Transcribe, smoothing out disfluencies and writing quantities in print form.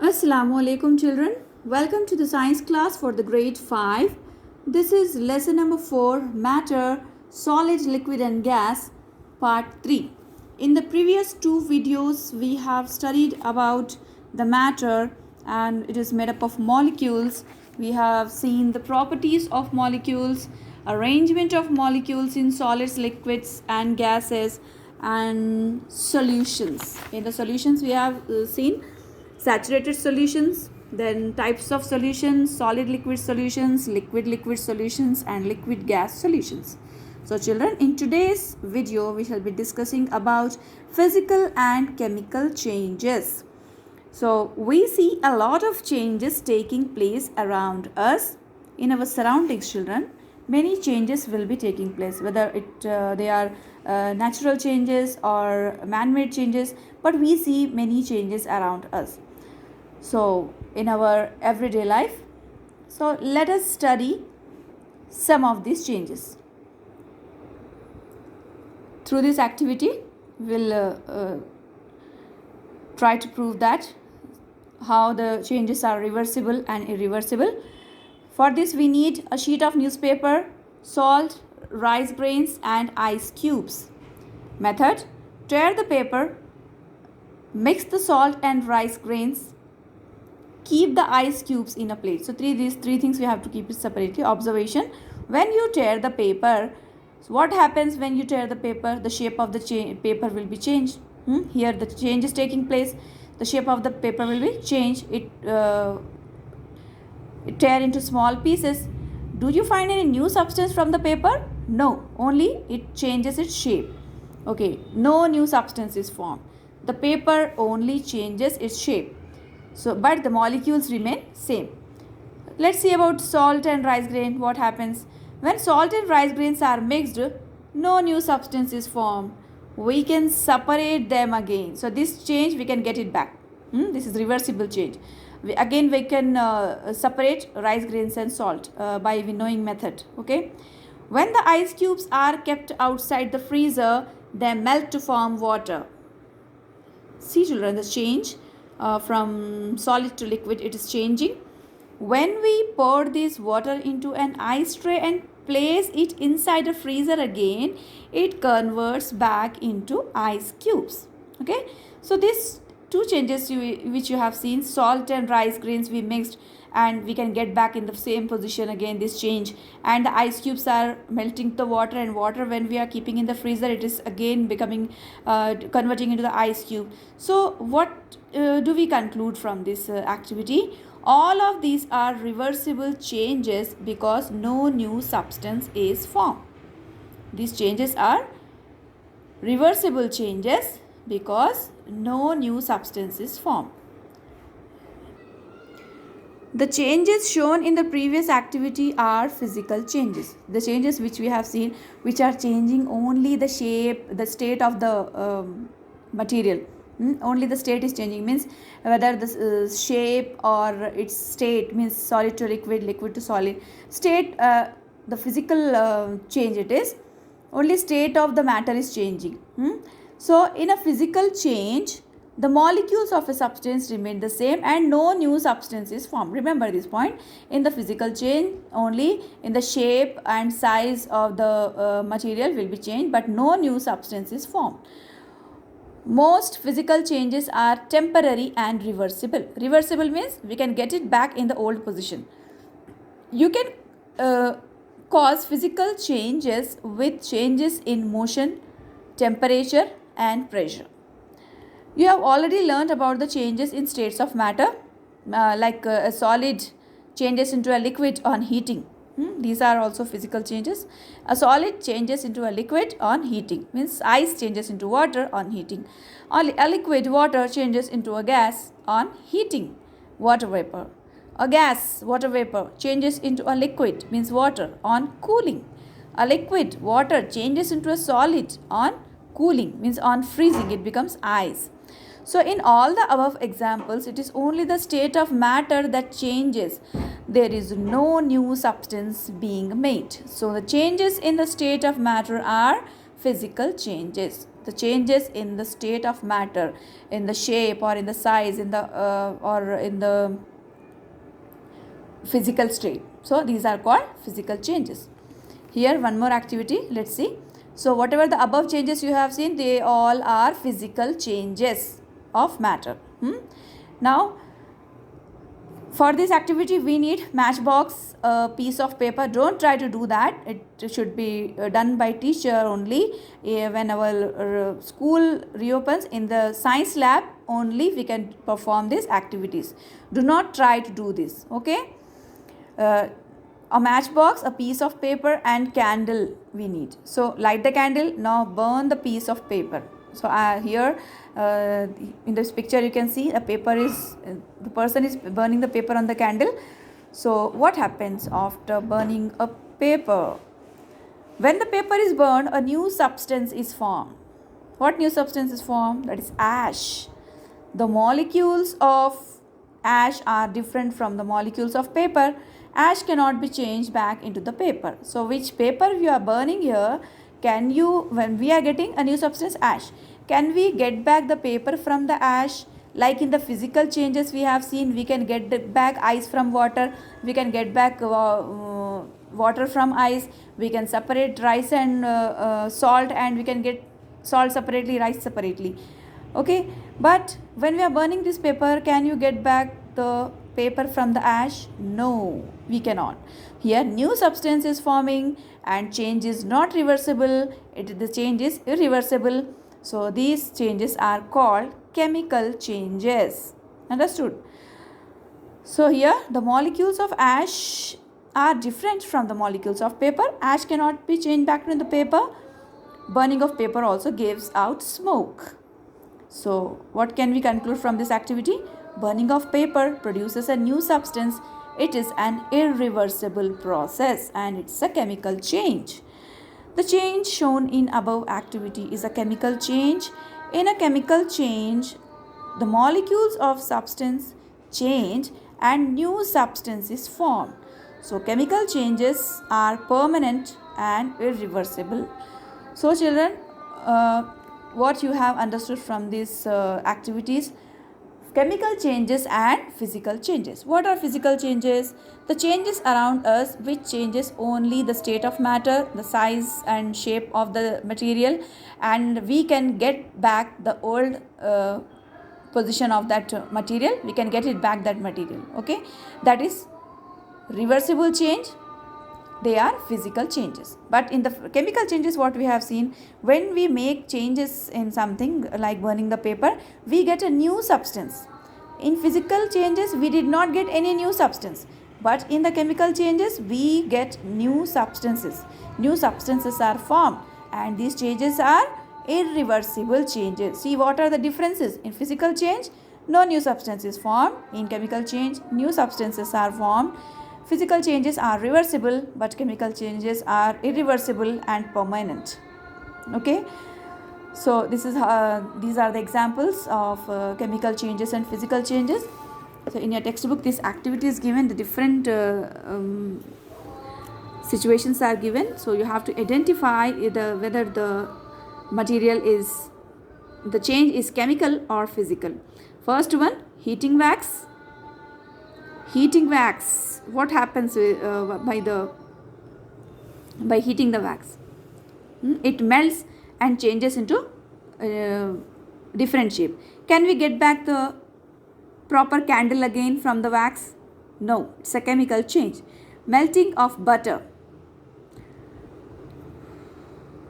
Assalamu alaikum children. Welcome to the science class for the grade 5. This is lesson number 4, matter, solid, liquid and gas, part 3. In the previous two videos we have studied about the matter, and it is made up of molecules. We have seen the properties of molecules, arrangement of molecules in solids, liquids and gases, and solutions. In the solutions we have seen saturated solutions, then types of solutions, solid liquid solutions, liquid solutions and liquid gas solutions. So children, in today's video we shall be discussing about physical and chemical changes. So we see a lot of changes taking place around us in our surroundings. Children, many changes will be taking place, whether they are natural changes or man-made changes, but we see many changes around us. So in our everyday life, so let us study some of these changes. Through this activity we'll try to prove that how the changes are reversible and irreversible. For this we need a sheet of newspaper, salt, rice grains and ice cubes. Method: tear the paper, mix the salt and rice grains, keep the ice cubes in a plate. So these three things we have to keep it separately. Observation: when you tear the paper, so what happens when you tear the paper? The shape of the paper will be changed. Here the change is taking place. The shape of the paper will be changed. It tear into small pieces. Do you find any new substance from the paper? No, only it changes its shape. Okay, no new substance is formed. The paper only changes its shape. So, but the molecules remain same. Let's see about salt and rice grain. What happens? When salt and rice grains are mixed, no new substance is formed. We can separate them again. So this change we can get it back. This is reversible change. We can separate rice grains and salt by winnowing method. Okay. When the ice cubes are kept outside the freezer, they melt to form water. See children, the change from solid to liquid, it is changing. When we pour this water into an ice tray and place it inside a freezer again, it converts back into ice cubes. Okay, so these two changes which you have seen, salt and rice grains we mixed and we can get back in the same position again, this change, and the ice cubes are melting the water, and water when we are keeping in the freezer, it is again becoming converting into the ice cube. So what do we conclude from this activity? All of these are reversible changes because no new substance is formed. These changes are reversible changes because no new substance is formed. The changes shown in the previous activity are physical changes. The changes which we have seen, which are changing only the shape, the state of the material. Only the state is changing, means whether the shape or its state, means solid to liquid, liquid to solid. State, the physical change it is. Only state of the matter is changing. So in a physical change, the molecules of a substance remain the same and no new substance is formed. Remember this point. In the physical change, only in the shape and size of the material will be changed, but no new substance is formed. Most physical changes are temporary and reversible. Reversible means we can get it back in the old position. You can cause physical changes with changes in motion, temperature and pressure. You have already learned about the changes in states of matter, like a solid changes into a liquid on heating. These are also physical changes. A solid changes into a liquid on heating, means ice changes into water on heating. A liquid, water, changes into a gas on heating, water vapor. A gas, water vapor, changes into a liquid, means water, on cooling. A liquid, water, changes into a solid on cooling, means on freezing, it becomes ice. So in all the above examples, it is only the state of matter that changes. There is no new substance being made. So the changes in the state of matter are physical changes. the changes in the state of matter, in the shape or in the size, in the or in the physical state. So these are called physical changes. Here one more activity, let's see. So whatever the above changes you have seen, they all are physical changes of matter. Now for this activity we need matchbox, a piece of paper. Don't try to do that. It should be done by teacher only. When our school reopens, in the science lab only we can perform these activities. Do not try to do this, okay? A matchbox, a piece of paper and candle we need. So light the candle, now burn the piece of paper. So here in this picture you can see a paper is, the person is burning the paper on the candle. So what happens after burning a paper? When the paper is burned, a new substance is formed. What new substance is formed? That is ash. The molecules of ash are different from the molecules of paper. Ash cannot be changed back into the paper. So which paper we are burning here, can you, when we are getting a new substance ash, can we get back the paper from the ash? Like in the physical changes we have seen, we can get back ice from water, we can get back water from ice, we can separate rice and salt, and we can get salt separately, rice separately, okay? But when we are burning this paper, can you get back the paper from the ash? No, we cannot. Here new substance is forming and change is not reversible, the change is irreversible. So these changes are called chemical changes. Understood? So here the molecules of ash are different from the molecules of paper. Ash cannot be changed back into the paper. Burning of paper also gives out smoke. So what can we conclude from this activity? Burning of paper produces a new substance. It is an irreversible process and it's a chemical change. The change shown in above activity is a chemical change. In a chemical change, the molecules of substance change and new substance is formed. So chemical changes are permanent and irreversible. So children, what you have understood from these activities: chemical changes and physical changes. What are physical changes? The changes around us which changes only the state of matter, the size and shape of the material, and we can get back the old position of that material. We can get it back, that material, okay? That is reversible change. They are physical changes. But in the chemical changes, what we have seen, when we make changes in something like burning the paper, we get a new substance. In physical changes, we did not get any new substance. But in the chemical changes, we get new substances. New substances are formed and these changes are irreversible changes. See, what are the differences? In physical change, no new substance is formed. In chemical change, new substances are formed. Physical changes are reversible, but chemical changes are irreversible and permanent. Okay, so this is these are the examples of chemical changes and physical changes. So in your textbook, this activity is given. The different situations are given. So you have to identify whether the material is, the change is chemical or physical. First one, heating wax. Heating wax, what happens by heating the wax? It melts and changes into different shape. Can we get back the proper candle again from the wax? No, it's a chemical change. Melting of butter.